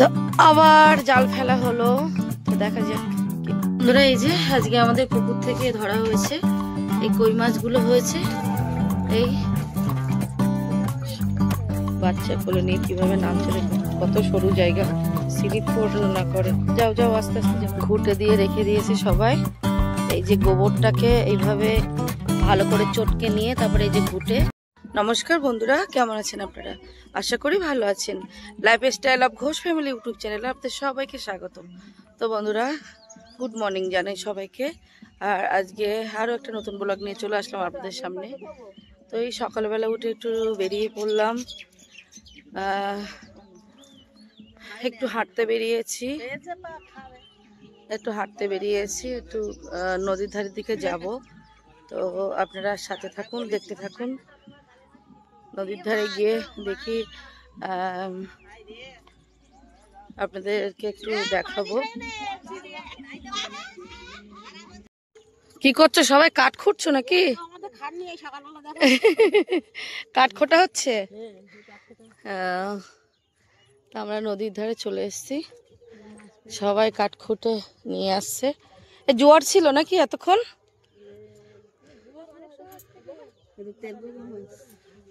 তো আবার জাল ফেলা হলো, তো দেখা যাক। বন্ধুরা এই যে আজকে আমাদের পুকুর থেকে ধরা হয়েছে এই কই মাছগুলো হয়েছে। এই বাচ্চা কোলে নিয়ে কিভাবে নামছে, কত সরু জায়গা, স্লিপ না করে। যাও যাও আস্তে আস্তে যাও। ঘুটে দিয়ে রেখে দিয়েছে সবাই। এই যে গোবরটাকে এইভাবে ভালো করে চটকে নিয়ে তারপরে এই যে ঘুটে। নমস্কার বন্ধুরা, কেমন আছেন আপনারা? আশা করি ভালো আছেন। Life style of Ghosh family YouTube চ্যানেলে আপনাদের সবাইকে স্বাগত। তো বন্ধুরা গুড মর্নিং জানাই সবাইকে। আর আজকে আরও একটা নতুন ব্লগ নিয়ে চলে আসলাম আপনাদের সামনে। তো এই সকালবেলা উঠে একটু বেরিয়ে পড়লাম, একটু হাঁটতে বেরিয়েছি, একটু নদীর ধারের দিকে যাব। তো আপনারা সাথে থাকুন, দেখতে থাকুন। নদীর ধারে গিয়ে দেখি, আপনাদেরকে একটু দেখাবো। কি করছো সবাই? কাঠ খুঁড়ছো নাকি? কাঠ খোটা হচ্ছে। আমরা নদীর ধারে চলে এসেছি, সবাই কাঠ খুঁটে নিয়ে আসছে। জোয়ার ছিল নাকি এতক্ষণ?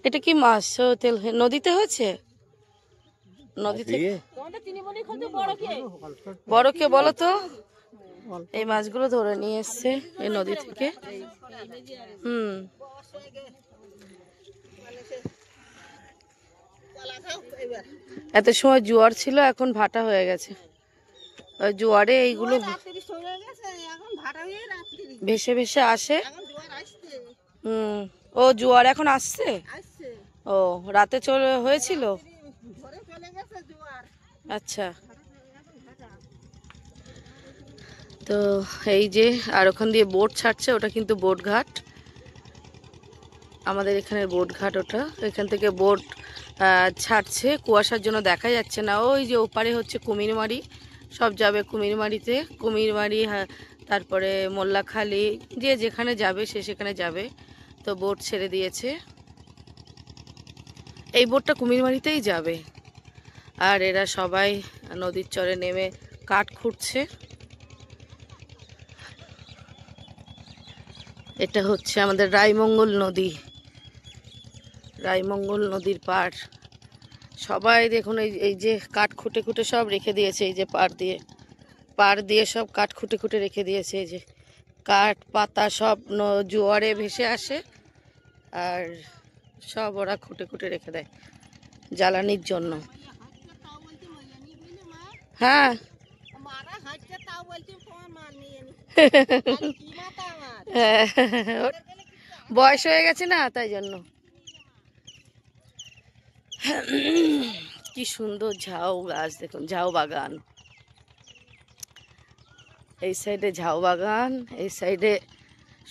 এটা কি মাছ? তেল নদীতে হয়েছে? নদী থেকে বড় কে বলো তো? এই মাছগুলো ধরে নিয়ে এসছে এই নদী থেকে। এত সময় জোয়ার ছিল, এখন ভাটা হয়ে গেছে। জোয়ারে এইগুলো ভেসে ভেসে আসে। ও জোয়ার এখন আসছে। ও রাতে চলে হয়েছিল। আচ্ছা, তো এই যে আর ওখান দিয়ে বোট ছাড়ছে, ওটা কিন্তু বোট ঘাট, আমাদের এখানের বোট ঘাট ওটা। এখান থেকে বোট ছাড়ছে, কুয়াশার জন্য দেখা যাচ্ছে না। ওই যে ওপারে হচ্ছে কুমিরমারি, সব যাবে কুমিরমারিতে। কুমিরমারি, তারপরে মোল্লাখালি, যে যেখানে যাবে সে সেখানে যাবে। তো বোট ছেড়ে দিয়েছে, এই বোটটা কুমিরমারিতেই যাবে। আর এরা সবাই নদীর চরে নেমে কাঠ খুঁড়ছে। এটা হচ্ছে আমাদের রায়মঙ্গল নদী, রায়মঙ্গল নদীর পাড়। সবাই দেখুন এই যে কাঠ খুঁটে খুঁটে সব রেখে দিয়েছে। এই যে পাড় দিয়ে সব কাঠ খুঁটে খুঁটে রেখে দিয়েছে। এই যে কাঠ পাতা সব জোয়ারে ভেসে আসে, আর সব ওরা খুঁটে খুঁটে রেখে দেয় জ্বালানির জন্য। হ্যাঁ বয়স হয়ে গেছে না, তাই জন্য। কি সুন্দর ঝাউ গাছ দেখুন, ঝাউ বাগান। এই সাইডে ঝাউ বাগান, এই সাইডে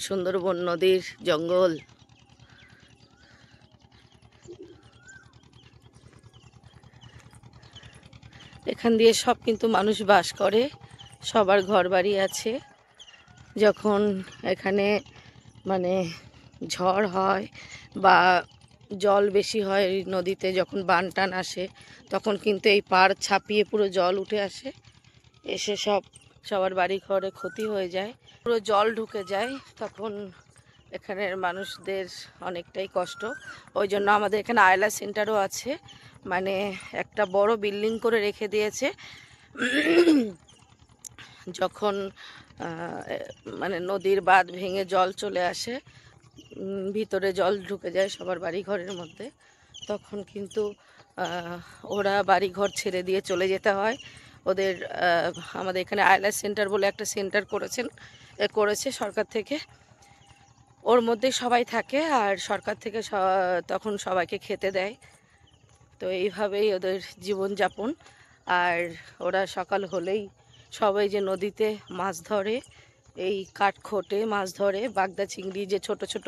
সুন্দরবন নদীর জঙ্গল। এখান দিয়ে সব কিন্তু মানুষ বাস করে, সবার ঘর বাড়ি আছে। যখন এখানে মানে ঝড় হয় বা জল বেশি হয় নদীতে, যখন বান টান আসে, তখন কিন্তু এই পাড় ছাপিয়ে পুরো জল উঠে আসে, এসে সবার বাড়ি ঘরে ক্ষতি হয়ে যায়, পুরো জল ঢুকে যায়। তখন এখানের মানুষদের অনেকটাই কষ্ট। ওই জন্য আমাদের এখানে আয়লা সেন্টারও আছে, মানে একটা বড় বিল্ডিং করে রেখে দিয়েছে। যখন মানে নদীর বাঁধ ভেঙে জল চলে আসে, ভিতরে জল ঢুকে যায় সবার বাড়ি ঘরের মধ্যে, তখন কিন্তু ওরা বাড়ি ঘর ছেড়ে দিয়ে চলে যেতে হয় ওদের। আমাদের এখানে আইল্যান্ড সেন্টার বলে একটা সেন্টার করেছে সরকার থেকে, ওর মধ্যে সবাই থাকে, আর সরকার থেকে তখন সবাইকে খেতে দেয়। তো এইভাবেই ওদের জীবনযাপন। আর ওরা সকাল হলেই সবাই যে নদীতে মাছ ধরে, এই কাঠখোটে মাছ ধরে, বাগদা চিংড়ি, যে ছোট ছোট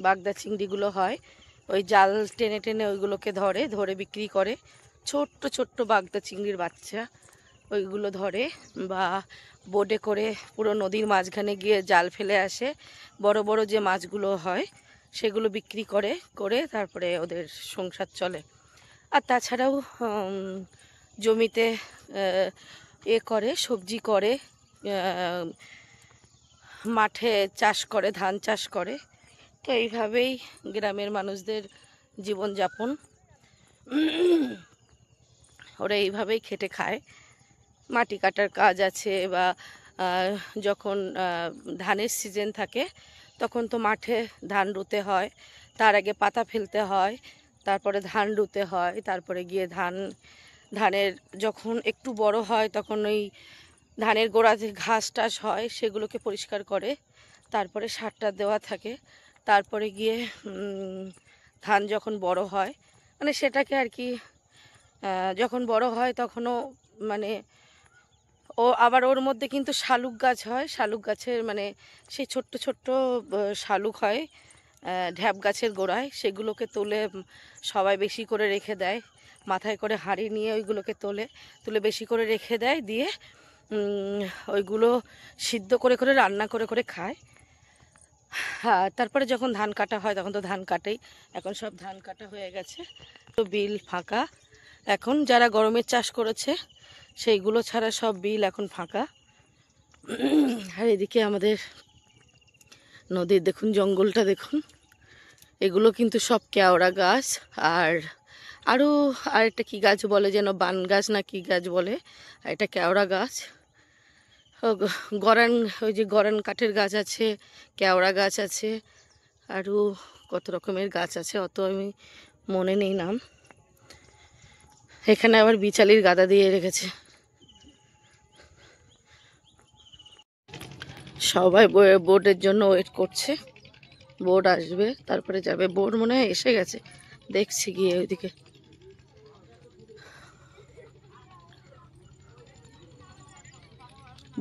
বাগদা চিংড়িগুলো হয়, ওই জাল টেনে টেনে ওইগুলোকে ধরে বিক্রি করে। ছোট্ট ছোট্ট বাগদা চিংড়ির বাচ্চা ওইগুলো ধরে, বা বোটে করে পুরো নদীর মাঝখানে গিয়ে জাল ফেলে আসে। বড় বড় যে মাছগুলো হয় সেগুলো বিক্রি করে তারপরে ওদের সংসার চলে। আর তাছাড়াও জমিতে করে সবজি করে, মাঠে চাষ করে, ধান চাষ করে। তো এইভাবেই গ্রামের মানুষদের জীবনযাপন, ওরা এইভাবেই খেটে খায়। মাটি কাটার কাজ আছে, বা যখন ধানের সিজন থাকে তখন তো মাঠে ধান রুতে হয়, তার আগে পাতা ফেলতে হয়, তারপরে ধান রুতে হয়, তারপরে গিয়ে ধানের যখন একটু বড় হয় তখন ওই ধানের গোড়াতে ঘাস টাস হয় সেগুলোকে পরিষ্কার করে, তারপরে সারটা দেওয়া থাকে, তারপরে গিয়ে ধান যখন বড় হয় মানে সেটাকে আর কি, যখন বড় হয় তখনও মানে আবার ওর মধ্যে কিন্তু শালুক গাছ হয়, শালুক গাছের মানে সেই ছোট্ট ছোট্ট শালুক হয় ঢ্যাপ গাছের গোড়ায়, সেগুলোকে তুলে সবাই বেশি করে রেখে দেয়, মাথায় করে হাঁড়ি নিয়ে ওইগুলোকে তুলে বেশি করে রেখে দেয়, দিয়ে ওইগুলো সিদ্ধ করে করে রান্না করে করে খায়। হ্যাঁ, তারপরে যখন ধান কাটা হয় তখন তো ধান কাটেই, এখন সব ধান কাটা হয়ে গেছে, তো বিল ফাঁকা এখন। যারা গরমের চাষ করেছে সেইগুলো ছাড়া সব বিল এখন ফাঁকা। আর এদিকে আমাদের নদীর দেখুন, জঙ্গলটা দেখুন, এগুলো কিন্তু সব কেওড়া গাছ। আরও আরেকটা কী গাছ বলে যেন, বান গাছ না কী গাছ বলে, এটা কেওড়া গাছ। গরান, ওই যে গরান কাঠের গাছ আছে, কেওড়া গাছ আছে, আরও কত রকমের গাছ আছে, অত আমি মনে নেই নাম। এখানে আবার বিচালির গাদা দিয়ে রেখেছে। সবাই বোর্ডের জন্য ওয়েট করছে, বোর্ড আসবে তারপরে যাবে। বোর্ড মনে হয় এসে গেছে, দেখছি গিয়ে ওইদিকে।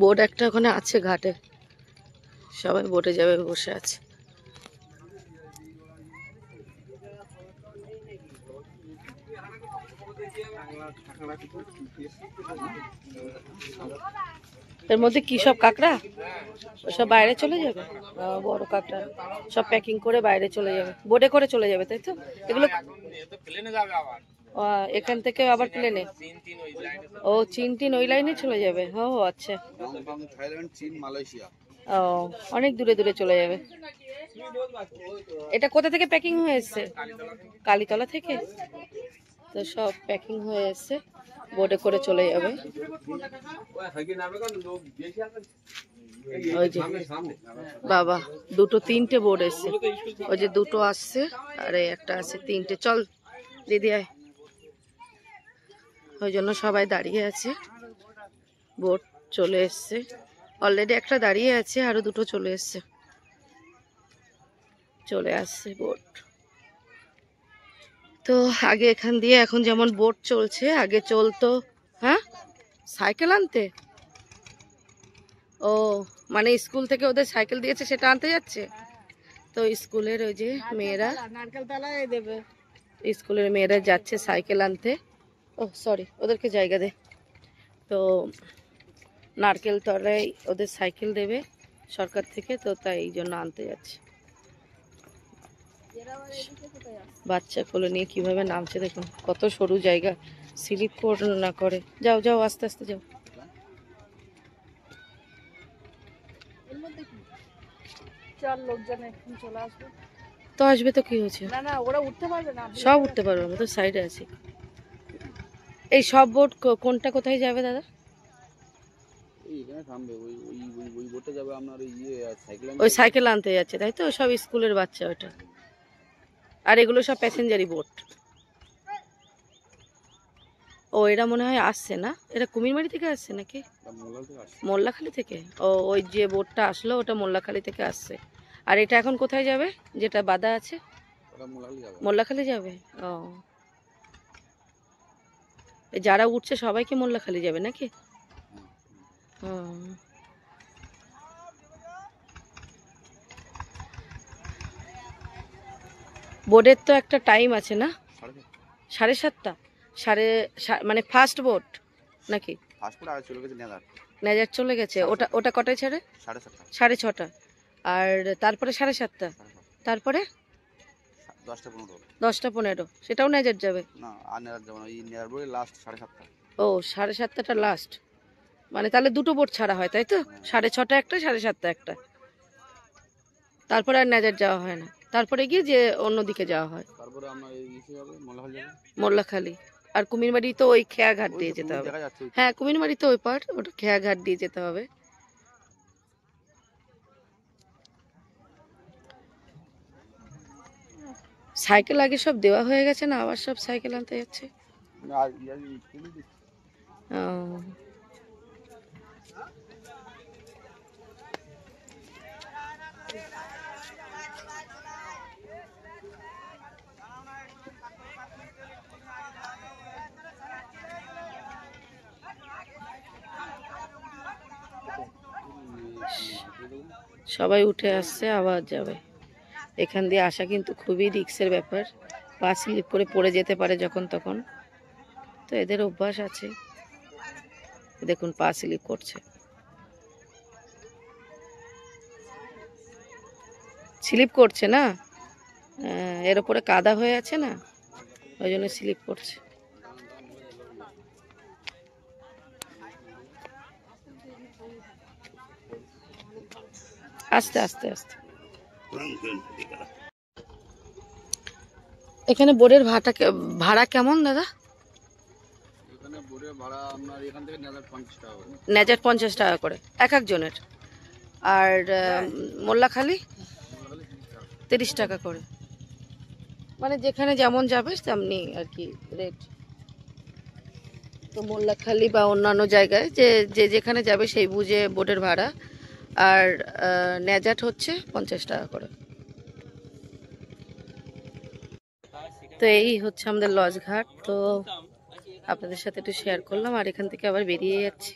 বোট একটা ওখানে আছে ঘাটে, সবাই বোটে যাবে, বসে আছে। এর মধ্যে কি সব কাঁকড়া, সব বাইরে চলে যাবে, বড় কাঁকড়া সব প্যাকিং করে বাইরে চলে যাবে, বোটে করে চলে যাবে, তাই তো? এগুলো এখান থেকে আবার প্লেনে, ও চীন টিন ওই লাইনে চলে যাবে। ও আচ্ছা, ও অনেক দূরে দূরে চলে যাবে। এটা কোথা থেকে প্যাকিং হয়ে এসছে? কালীতলা থেকে। তো সব প্যাকিং হয়ে এসছে, বোটে করে চলে যাবে। ওই যে বাবা, দুটো তিনটে বোট এসছে, ওই যে দুটো আসছে আর একটা আছে, তিনটে। চল দিদি আয়। ওই জন্য সবাই দাঁড়িয়ে আছে, বোট চলে এসছে অলরেডি, একটা দাঁড়িয়ে আছে, আরো দুটো চলে এসছে, চলে আসছে বোট। তো আগে এখান দিয়ে এখন যেমন বোট চলছে, আগে চলতো। হ্যাঁ, সাইকেল আনতে, ও মানে স্কুল থেকে ওদের সাইকেল দিয়েছে সেটা আনতে যাচ্ছে। তো স্কুলের ওই যে মেয়েরা, স্কুলের মেয়েরা যাচ্ছে সাইকেল আনতে। ও সরি, ওদেরকে জায়গা দে। তো নারকেল তলায় ওদের সাইকেল দেবে সরকার থেকে, তো তাই এই জন্য আনতে যাচ্ছে। বাচ্চা কোলে নিয়ে কিভাবে নামছে দেখুন, কত সরু জায়গা, স্লিপ না করে। যাও যাও, আস্তে আস্তে যাও। তো আসবে তো কি হয়েছে, ওরা উঠতে পারবে না, সব উঠতে পারবে, আমরা তো সাইডে আছি। এই সব বোট কোনটা কোথায় যাবে দাদা? ওই সাইকেল আনতে যাচ্ছে, তাই তো? সব স্কুলের বাচ্চা ওটা, আর এগুলো সব প্যাসেঞ্জারি বোট। ও এরা মনে হয় আসছে না, এরা কুমিরমারি থেকে আসছে নাকি মোল্লাখালী থেকে? ও ওই যে বোটটা আসলো ওটা মোল্লাখালী থেকে আসছে। আর এটা এখন কোথায় যাবে যেটা বাধা আছে? মোল্লাখালী যাবে। ও যারা উঠছে সবাইকে মোল্লাখালী যাবে নাকি? বোর্ডের তো একটা টাইম আছে না, 7:30? মানে ফার্স্ট বোট নাকি? নেজার চলে গেছে, ওটা ওটা কটায় ছাড়ে? 6:30। আর তারপরে 7:30, তারপরে 10টা 15, সেটাও নেজার যাবে? ও 7:30টা লাস্ট, মানে তাহলে দুটো বোট ছাড়া হয় তাই তো? 6:30 একটা, 7:30 একটা, তারপরে আর নেজার যাওয়া হয় না, তারপরে গিয়ে যে অন্যদিকে যাওয়া হয় তারপরে আমরা মোল্লাখালী। আর কুমিরমারি তো ওই খেয়াঘাট দিয়ে যেতে হবে। হ্যাঁ কুমিরমারি তো ওই পার, ওটা খেয়াঘাট দিয়ে যেতে হবে। সাইকেল আগে সব দেওয়া হয়ে গেছে না, আবার সব সাইকেল আনতে যাচ্ছে। সবাই উঠে আসছে, আবার যাবে। এখান দিয়ে আসা কিন্তু খুবই রিস্কের ব্যাপার, পা স্লিপ করে পড়ে যেতে পারে যখন তখন, তো এদের অভ্যাস আছে। দেখুন পা স্লিপ করছে, স্লিপ করছে না, এর উপরে কাদা হয়ে আছে না, ওই জন্য স্লিপ করছে। আস্তে আস্তে আস্তে। এখানে বোটের ভাড়া কেমন দাদা? এখানে বোটের ভাড়া আপনার এখান থেকে নেজার 50 টাকা করে এক একজনের, আর মোল্লাখালী 30 টাকা করে, মানে যেখানে যেমন যাবে তেমনি আর কি রেট। তো মোল্লাখালী বা অন্যান্য জায়গায় যে যেখানে যাবে সেই বুঝে বোটের ভাড়া, আর নেজাট হচ্ছে 50 টাকা করে। তো এই হচ্ছে আমাদের লজ ঘাট, তো আপনাদের সাথে একটু শেয়ার করলাম, আর এখান থেকে আবার বেরিয়ে যাচ্ছি।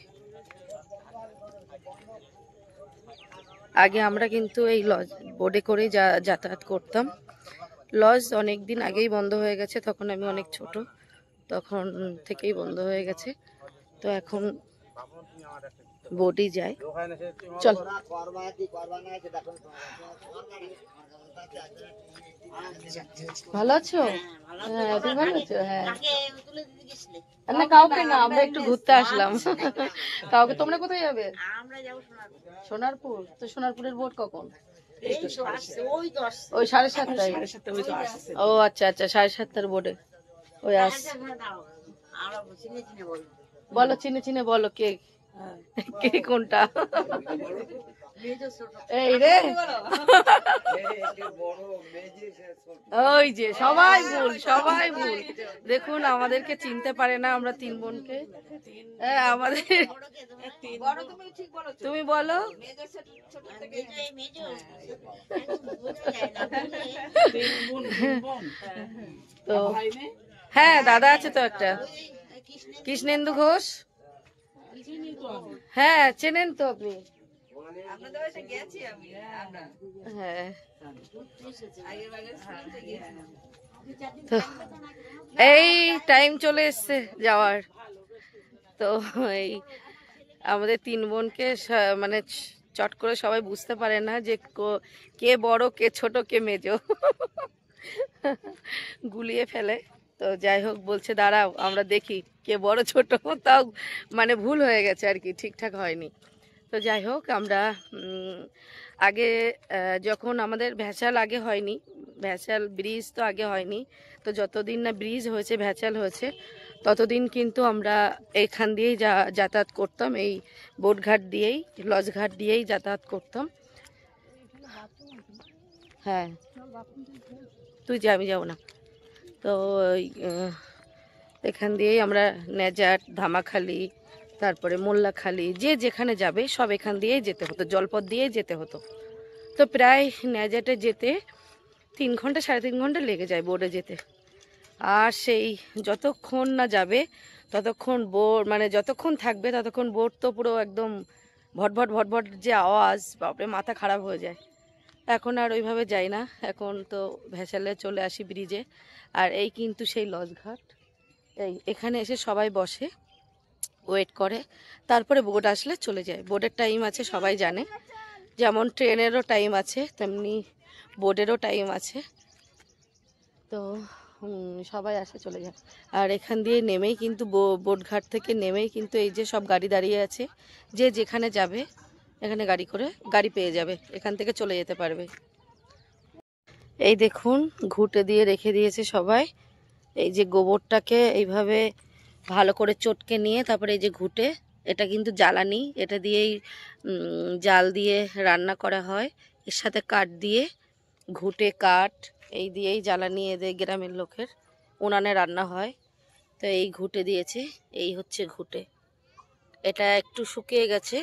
আগে আমরা কিন্তু এই লজ বোটে করেই যাতায়াত করতাম। লজ অনেক দিন আগেই বন্ধ হয়ে গেছে, তখন আমি অনেক ছোট, তখন থেকেই বন্ধ হয়ে গেছে। তো এখন বোটই যায়। চল, ভালো আছো? হ্যাঁ তুমি ভালো আছো? হ্যাঁ না কাউকে না, আমরা একটু ঘুরতে আসলাম। কাউকে? তোমরা কোথায় যাবে? সোনারপুর। তো সোনারপুরের বোট কখন? ওই 7:30টায়। ও আচ্ছা আচ্ছা, 7:30টার বোটে ওই আসছে। বলো চিনে চিনে বলো, কে কে কোনটা? এই রে, ওই যে সবাই ভুল, সবাই ভুল। দেখুন আমাদেরকে চিনতে পারে না, আমরা 3 বোনকে। আমাদের তুমি বলো। তো হ্যাঁ দাদা আছে তো একটা, কৃষ্ণেন্দু ঘোষ। হ্যাঁ চেনেন তো আপনি? হ্যাঁ তো এই টাইম চলে এসছে যাওয়ার। তো এই আমাদের 3 বোনকে মানে চট করে সবাই বুঝতে পারে না যে কে বড় কে ছোট কে মেজো, গুলিয়ে ফেলে। তো যাই হোক বলছে দাঁড়াও আমরা দেখি কে বড় ছোট, তাও মানে ভুল হয়ে গেছে আর কি, ঠিকঠাক হয়নি। তো যাই হোক আমরা আগে যখন আমাদের ভ্যাসাল আগে হয়নি, ভ্যাসাল ব্রিজ তো আগে হয়নি, তো যতদিন না ব্রিজ হয়েছে ভ্যাসাল হয়েছে ততদিন কিন্তু আমরা এইখান দিয়েই যাতায়াত করতাম, এই বোটঘাট দিয়েই, লজঘাট দিয়েই যাতায়াত করতাম। হ্যাঁ তুই যা, আমি যাবো না। তো এখান দিয়েই আমরা নেজাট, ধামাখালি, তারপরে মোল্লাখালি, যে যেখানে যাবে সব এখান দিয়েই যেতে হতো, জলপথ দিয়েই যেতে হতো। তো প্রায় নেজাটে যেতে 3 ঘন্টা 3.5 ঘন্টা লেগে যায় বোটে যেতে। আর সেই যতক্ষণ না যাবে ততক্ষণ বোট, মানে যতক্ষণ থাকবে ততক্ষণ বোট তো পুরো একদম ভটভট ভটভট যে আওয়াজ, বাপরে মাথা খারাপ হয়ে যায়। এখন আর ওইভাবে যাই না, এখন তো ভ্যাসালে চলে আসি ব্রিজে। আর এই কিন্তু সেই লজঘাট, এখানে এসে সবাই বসে, ওয়েট করে, তারপরে বোট আসলে চলে যায়। বোটের টাইম আছে সবাই জানে, যেমন ট্রেনেরও টাইম আছে তেমনি বোটেরও টাইম আছে। তো সবাই আসে চলে যায়। আর এখান দিয়ে নেমেই কিন্তু বোটঘাট থেকে নেমেই কিন্তু এই যে সব গাড়ি দাঁড়িয়ে আছে, যে যেখানে যাবে এখানে গাড়ি পেয়ে যাবে, এখান থেকে চলে যেতে পারবে। এই দেখুন ঘুঁটে দিয়ে রেখে দিয়েছে সবাই। এই যে গোবরটাকে এইভাবে ভালো করে চটকে নিয়ে তারপরে এই যে ঘুঁটে, এটা কিন্তু জ্বালানি, এটা দিয়েই জাল দিয়ে রান্না করা হয়। এর সাথে কাঠ দিয়ে, ঘুঁটে কাঠ এই দিয়েই জ্বালানি এদের গ্রামের লোকের উনানে রান্না হয়। তো এই ঘুঁটে দিয়েছে, এই হচ্ছে ঘুঁটে। এটা একটু শুকিয়ে গেছে,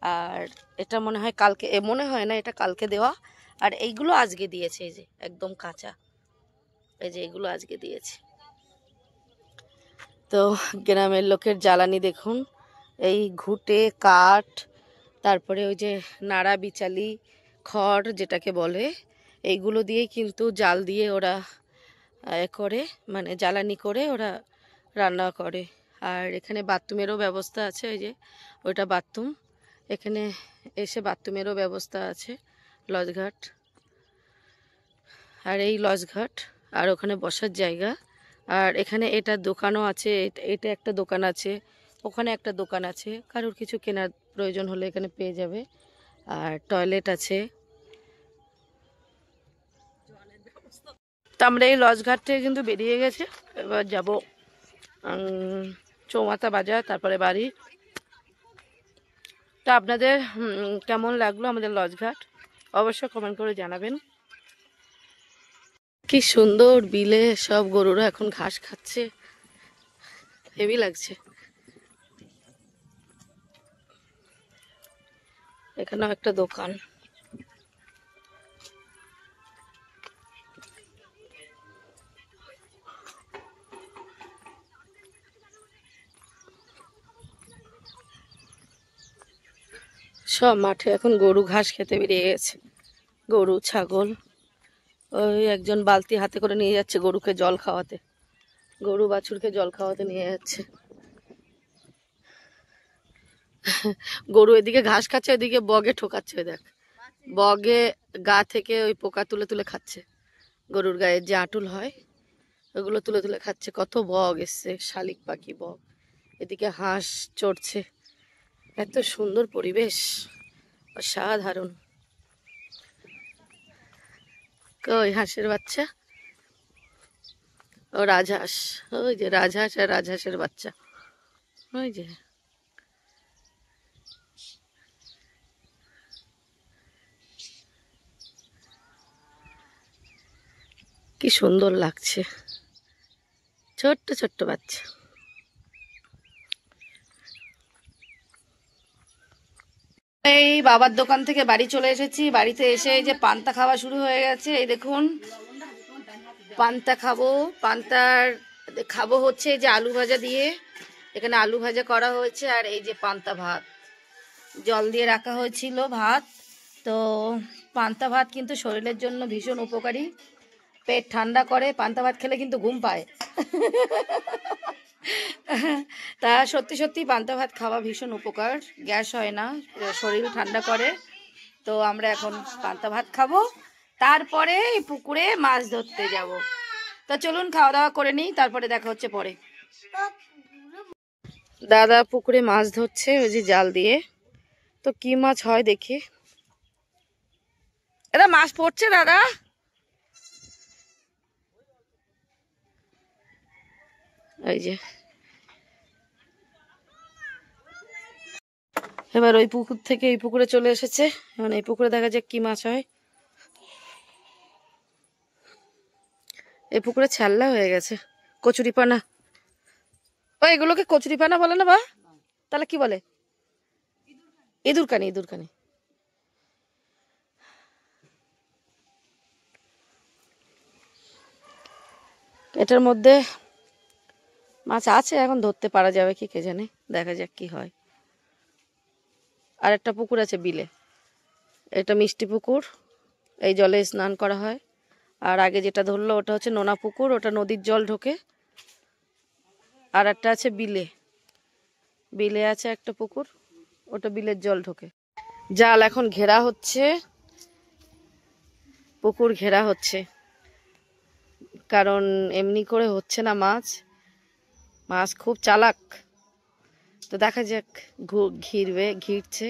আর এটা মনে হয় কালকে, মনে হয় না এটা কালকে দেওয়া, আর এইগুলো আজকে দিয়েছে। এই যে একদম কাঁচা, এই যে এগুলো আজকে দিয়েছে। তো গ্রামের লোকের জ্বালানি দেখুন, এই ঘুঁটে কাঠ, তারপরে ওই যে নাড়া বিচালি খড় যেটাকে বলে, এইগুলো দিয়েই কিন্তু জাল দিয়ে ওরা করে, মানে জ্বালানি করে ওরা রান্না করে। আর এখানে বাথরুমেরও ব্যবস্থা আছে, এই যে ওইটা বাথরুম, এখানে এসে বাথরুমেরও ব্যবস্থা আছে, লজঘাট। আর এই লজঘাট, আর ওখানে বসার জায়গা। আর এখানে এটা দোকানও আছে, এটা একটা দোকান আছে, ওখানে একটা দোকান আছে, কারোর কিছু কেনার প্রয়োজন হলে এখানে পেয়ে যাবে। আর টয়লেট আছে। তো আমরা এই লজঘাট থেকে কিন্তু বেরিয়ে গেছে, এবার যাব চৌমাথা বাজার, তারপরে বাড়ি। তো আপনাদের কেমন লাগলো আমাদের লজঘাট অবশ্যই কমেন্ট করে জানাবেন। কি সুন্দর বিলে সব গরুরা এখন ঘাস খাচ্ছে, হেভি লাগছে। এখানেও একটা দোকান। সব মাঠে এখন গরু ঘাস খেতে বেরিয়ে গেছে, গরু ছাগল। ওই একজন বালতি হাতে করে নিয়ে যাচ্ছে গরুকে জল খাওয়াতে, গরু বাছুরকে জল খাওয়াতে নিয়ে যাচ্ছে। গরু এদিকে ঘাস খাচ্ছে, ওইদিকে বগে ঠোকাচ্ছে, দেখ বগে গা থেকে ওই পোকা তুলে তুলে খাচ্ছে, গরুর গায়ে যে আঁটুল হয় ওগুলো তুলে তুলে খাচ্ছে। কত বগ এসছে, শালিক পাখি বগ, এদিকে হাঁস চড়ছে। এত সুন্দর পরিবেশ, অসাধারণ। কই হাঁসের বাচ্চা, ও রাজহাঁস, ওই যে রাজহাঁস আর রাজহাঁসের বাচ্চা, ওই যে। কি সুন্দর লাগছে, ছোট্ট ছোট্ট বাচ্চা। এই বাবার দোকান থেকে বাড়ি চলে এসেছি, বাড়িতে এসে এই যে পান্তা খাওয়া শুরু হয়ে গেছে। এই দেখুন পান্তা খাবো, পান্তার খাবো হচ্ছে এই যে আলু ভাজা দিয়ে, এখানে আলু ভাজা করা হয়েছে, আর এই যে পান্তা ভাত জল দিয়ে রাখা হয়েছিল ভাত। তো পান্তা ভাত কিন্তু শরীরের জন্য ভীষণ উপকারী, পেট ঠান্ডা করে, পান্তা ভাত খেলে কিন্তু ঘুম পায়। তা সত্যি সত্যি পান্তা ভাত খাওয়া ভীষণ উপকার, গ্যাস হয় না, শরীর ঠান্ডা করে। তো আমরা এখন পান্তা ভাত খাবো, তারপরে পুকুরে মাছ ধরতে যাব। তা চলুন খাওয়া দাওয়া করে নিই, তারপরে দেখা হচ্ছে পরে। দাদা পুকুরে মাছ ধরছে ওই যে জাল দিয়ে, তো কি মাছ হয় দেখি। এটা মাছ পড়ছে দাদা, এই যে। এবার ওই পুকুর থেকে এই পুকুরে চলে এসেছে, এখন এই পুকুরে দেখা যাক কি মাছ হয়। এই পুকুরে ছ্যাল্লা হয়ে গেছে, কচুরিপানা। ও এগুলোকে কচুরিপানা বলে না বা, তাহলে কি বলে? ইঁদুরকানি, ইঁদুরকানি। এটার মধ্যে মাছ আছে, এখন ধরতে পারা যাবে কি কে জানে, দেখা যাক কি হয়। আর একটা পুকুর আছে বিলে, এটা মিষ্টি পুকুর, এই জলে স্নান করা হয়। আর আগে যেটা ধরলো ওটা হচ্ছে নোনা পুকুর, ওটা নদীর জল ঢোকে। আর একটা আছে বিলে, বিলে আছে একটা পুকুর, ওটা বিলের জল ঢোকে। জাল এখন ঘেরা হচ্ছে, পুকুর ঘেরা হচ্ছে, কারণ এমনি করে হচ্ছে না মাছ, মাছ খুব চালাক। তো দেখা যাক, ঘিরছে।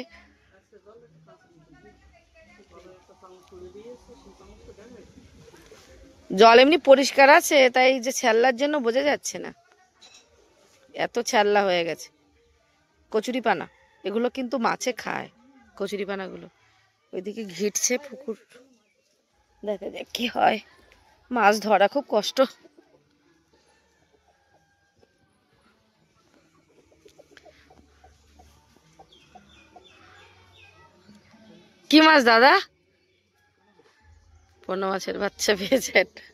জল এমনি পরিষ্কার আছে, তাই যে ছ্যাল্লার জন্য বোঝা যাচ্ছে না, এত ছ্যাল্লা হয়ে গেছে। কচুরিপানা এগুলো কিন্তু মাছে খায়, কচুরিপানাগুলো। ওইদিকে ঘিরছে পুকুর, দেখা যাক কি হয়। মাছ ধরা খুব কষ্ট। কি মাছ দাদা? পোনা মাছের বাচ্চা পেয়েছে একটা।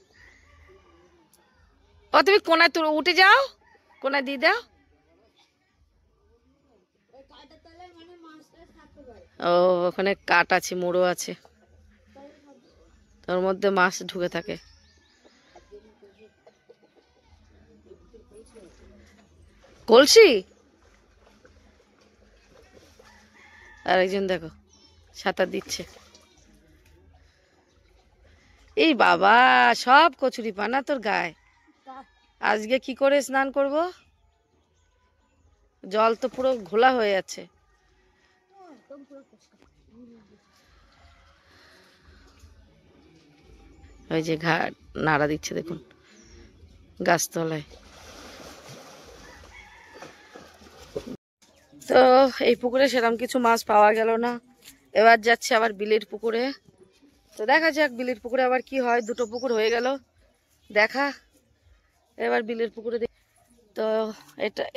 ও তুমি কোনায় তুলে উঠে যাও, কোনায় দিয়ে দাও। ও ওখানে কাঠ আছে, মুড়ো আছে, তার মধ্যে মাছ ঢুকে থাকে। কলসি আর একজন দেখো সাঁতার দিচ্ছে। এই বাবা, সব কচুরি পানা তোর গায়ে। আজকে কি করে স্নান করব? জল তো পুরো ঘোলা হয়ে যাচ্ছে। ওই যে ঘাট নাড়া দিচ্ছে দেখুন গাছতলায়। তো এই পুকুরে সেরকম কিছু মাছ পাওয়া গেল না। এবার যাচ্ছে আবার বিলের পুকুরে। তো দেখা যাক বিলের পুকুরে আবার কি হয়। দুটো পুকুর হয়ে গেল দেখা, এবার বিলের পুকুরে তো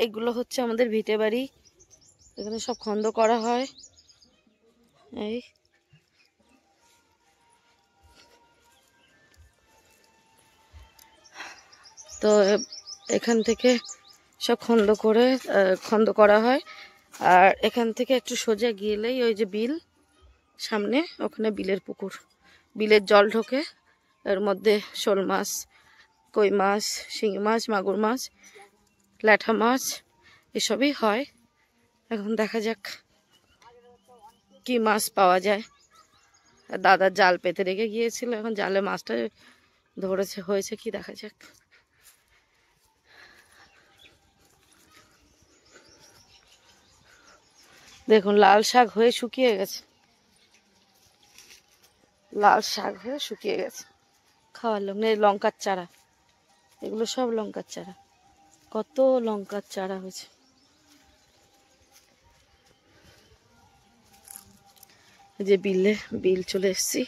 এগুলো হচ্ছে আমাদের ভিটে বাড়ি। এখানে সব খন্দ করা হয়। এই তো এখান থেকে সব খন্দ করা হয়। আর এখান থেকে একটু সোজা গেলেই ওই যে বিল সামনে, ওখানে বিলের পুকুর। বিলের জল ঢোকে, এর মধ্যে শোল মাছ, কই মাছ, শিঙি মাছ, মাগুর মাছ, ল্যাঠা মাছ এসবই হয়। এখন দেখা যাক কি মাছ পাওয়া যায়। দাদা জাল পেতে রেখে গিয়েছিল, এখন জালে মাছটা ধরেছে, হয়েছে কি দেখা যাক। দেখুন লাল শাক হয়ে শুকিয়ে গেছে, লাল শাক হয়ে শুকিয়ে গেছে। খাওয়ার লোক নেই। লঙ্কার চারা, এগুলো সব লঙ্কার চারা, কত লঙ্কার চারা হয়েছে। যে বিল চলে এসেছি,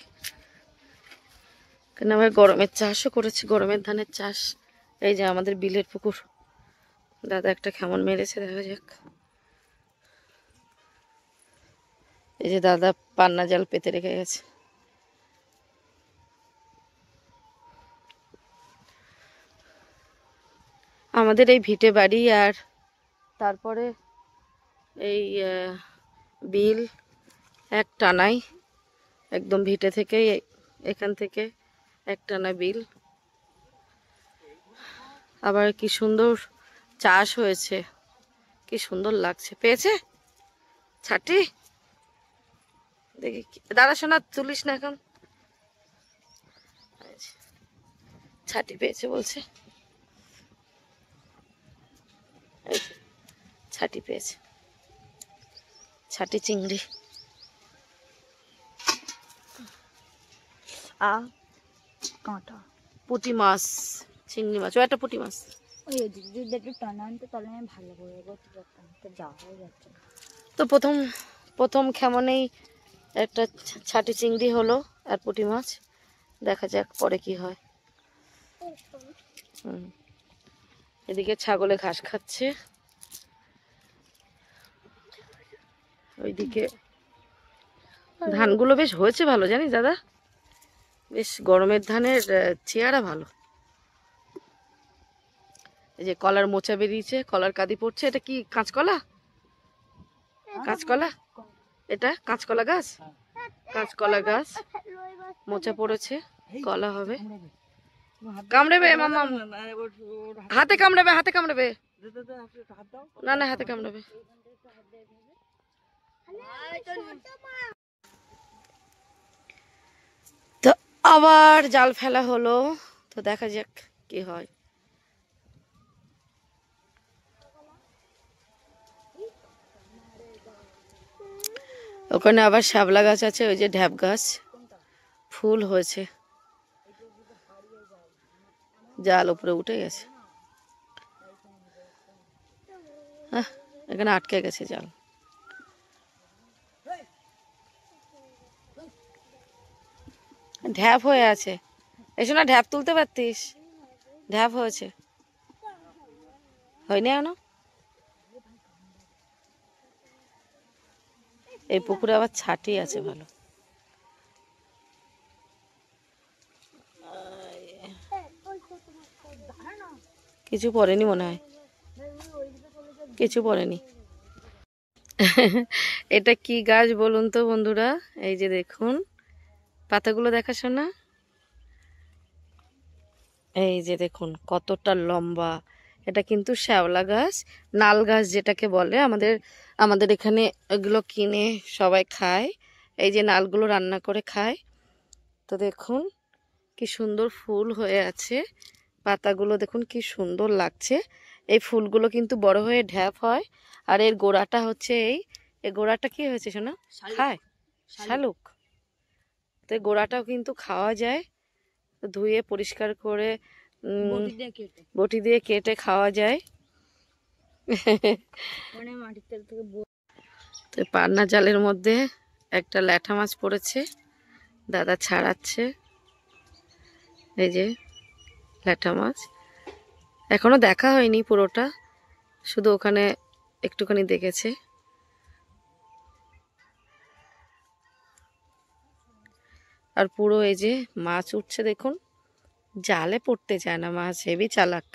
কেন আমরা গরমের চাষও করেছি, গরমের ধানের চাষ। এই যে আমাদের বিলের পুকুর। দাদা একটা কেমন মেরেছে দেখা যাক। এই যে দাদা পান্না জাল পেতে রেখে গেছে। আমাদের এই ভিটে বাড়ি, আর তারপরে এই বিল এক টানাই, একদম ভিটে থেকে এখান থেকে এক টানা বিল। আবার কি সুন্দর চাষ হয়েছে, কি সুন্দর লাগছে। পেয়েছে ছাটি, দেখি দাদা সোনা তুলিস না এখন। ছাটি পেয়েছে বলছে, ছাটি পেয়েছে, ছাটি চিংড়ি। কাঁটা পুঁটি মাছ, চিংড়ি মাছ, ও একটা পুঁটি মাছ। ওই যদি একটু টানা আনতে তাহলে আমি ভালো করে করতে পারতাম, তো যাওয়া হয়ে যাচ্ছে। তো প্রথম কেমনেই একটা ছাটি চিংড়ি হলো আর পুঁটি মাছ। দেখা যাক পরে কি হয়। এদিকে ছাগলে ঘাস খাচ্ছে, ওইদিকে ধানগুলো বেশ হয়েছে ভালো জানিস দাদা, বেশ গরমের ধানের চেহারা ভালো। এই যে কলার মোচা বেরিয়েছে, কলার কাঁদি পড়ছে। এটা কি কাঁচকলা? কাঁচকলা, এটা কাঁচকলা গাছ, কাঁচকলা গাছ মোচা পড়েছে, কলা হবে। কামড়েবে মামা, হাতে কামড়েবে, হাতে কামড়েবে, না না হাতে কামড়েবে। তো আবার জাল ফেলা হলো। তো তো দেখা যাক কি হয়। ওখানে আবার শ্যাবলা গাছ আছে, ওই যে ঢ্যাপ গাছ, ফুল হয়েছে, জাল উপরে উঠে গেছে। এখানে আটকে গেছে জাল। ঢ্যাপ হয়ে আছে, এসো না, ঢ্যাপ তুলতে পারতিস, ঢ্যাপ হয়েছে, হয়নি এখনো। এই পুকুরে আবার ছাটি আছে ভালো। কিছু পড়েনি মনে হয়, কিছু পড়েনি। এটা কি গাছ বলুন তো বন্ধুরা? এই যে দেখুন পাতাগুলো দেখাশো না, এই যে দেখুন কতটা লম্বা। এটা কিন্তু শ্যাওলা গাছ, নাল গাছ যেটাকে বলে। আমাদের এখানে এগুলো কিনে সবাই খায়, এই যে নালগুলো রান্না করে খায়। তো দেখুন কি সুন্দর ফুল হয়ে আছে, পাতাগুলো দেখুন কি সুন্দর লাগছে। এই ফুলগুলো কিন্তু বড় হয়ে ঢ্যাপ হয়। আর এর গোড়াটা হচ্ছে এই গোড়াটা কি হয়েছে শোনা, খায় শালুক। তো এই গোড়াটাও কিন্তু খাওয়া যায়, ধুয়ে পরিষ্কার করে বটি দিয়ে কেটে খাওয়া যায়। তো পান্না জালের মধ্যে একটা ল্যাঠা মাছ পড়েছে, দাদা ছাড়াচ্ছে। এই যে ল্যাঠা মাছ, এখনো দেখা হয়নি পুরোটা, শুধু ওখানে একটুখানি দেখেছে। আর পুরো এই যে মাছ উঠছে দেখুন, জালে পড়তে চায় না মাছ, হেবি চালাক।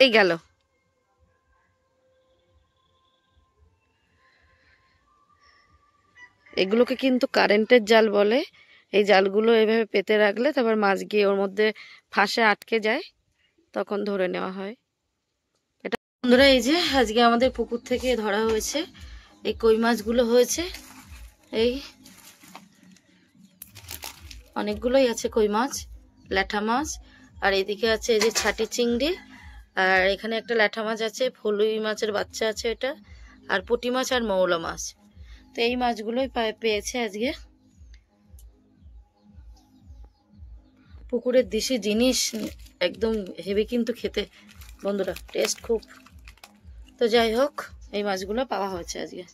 এই গেল। এগুলোকে কিন্তু কারেন্টের জাল বলে। এই জালগুলো এভাবে পেতে রাখলে তারপর মাছ গিয়ে ওর মধ্যে ফাঁসে আটকে যায়, তখন ধরে নেওয়া হয়। এটা বন্ধুরা এই যে আজকে আমাদের পুকুর থেকে ধরা হয়েছে এই কই মাছগুলো হয়েছে, এই অনেকগুলোই আছে কই মাছ, ল্যাঠা মাছ। আর এদিকে আছে এই যে ছাটি চিংড়ি, আর এখানে একটা ল্যাঠা মাছ আছে, ফলুই মাছের বাচ্চা আছে এটা, আর পুঁটি মাছ আর মৌলা মাছ। তো এই মাছগুলোই পেয়েছে আজকে। পুকুরের দেশি জিনিস একদম হেভি কিন্তু খেতে বন্ধুরা, টেস্ট খুব। তো যাই হোক এই মাছগুলো পাওয়া হয়েছে আজকে।